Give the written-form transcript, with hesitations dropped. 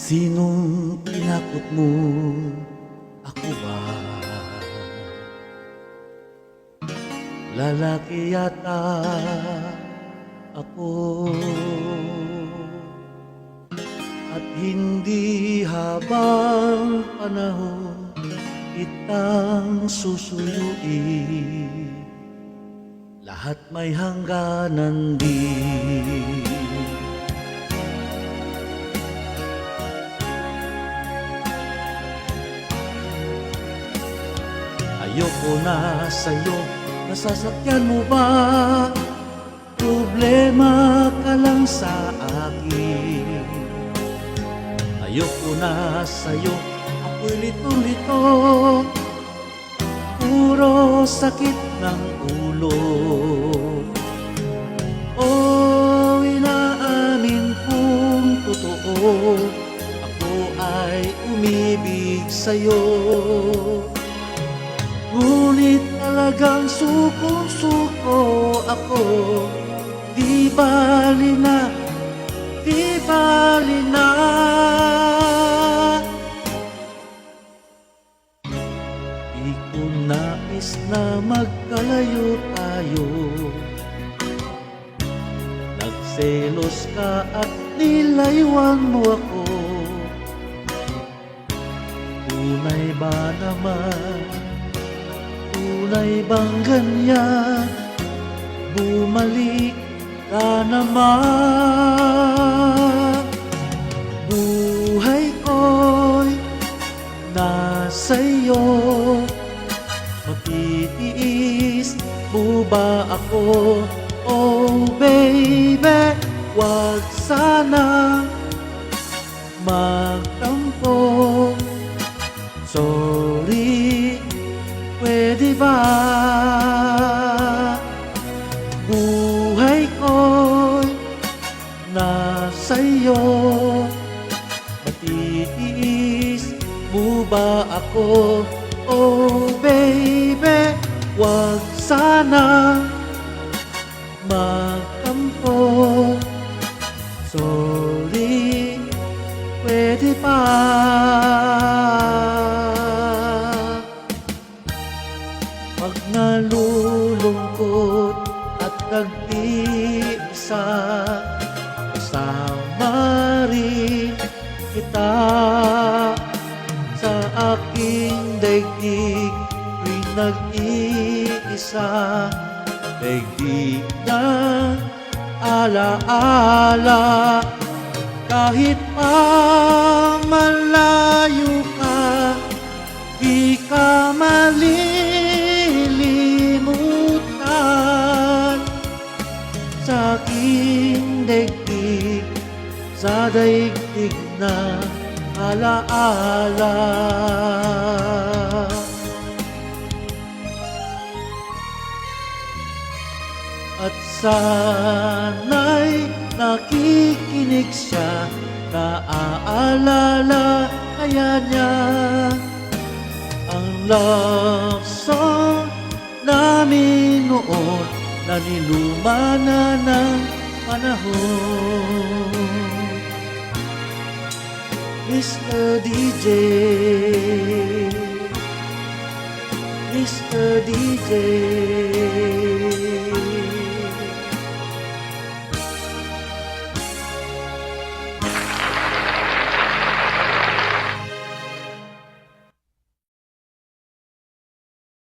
Sinong tinakot mo? Ako ba? Lalaki yata ako, at hindi habang panahon kitang susuyuin. Lahat may hangganan din. Ayoko na sa'yo, nasasakyan mo ba? Problema ka lang sa akin. Ayoko na sa'yo, ako'y litong-lito, puro sakit ng ulo. Oh, inaamin kong totoo, ako ay umibig sa'yo. Ngunit talagang sukong-suko ako. Di bali na, di bali na. Di ko nais na magkalayo tayo. Nagselos ka at nilaywan mo ako. Tunay ba naman? Tunay bang ganyan? Bumalik ka naman. Buhay ko'y nasa iyo. Matitiis mo ba ako? Oh baby, wag sana magtampo. Sorry, pwede ba? Buhay ko'y nasa iyo. Matitiis mo ba ako? Oh baby, wag sana magtampo. Sorry, pwede ba? Pag nalulungkot at nag-iisa, kasama rin kita sa aking daigdig. Tuwing nag-iisa, daigdig na alaala. Kahit pa malayo ka, di ka malilimutan sa aking daigdig, sa daigdig na alaala. At sana'y nakikinig siya, naaalala kaya niya ang love song namin noon na niluma na ng panahon. Mr. DJ, Mr. DJ.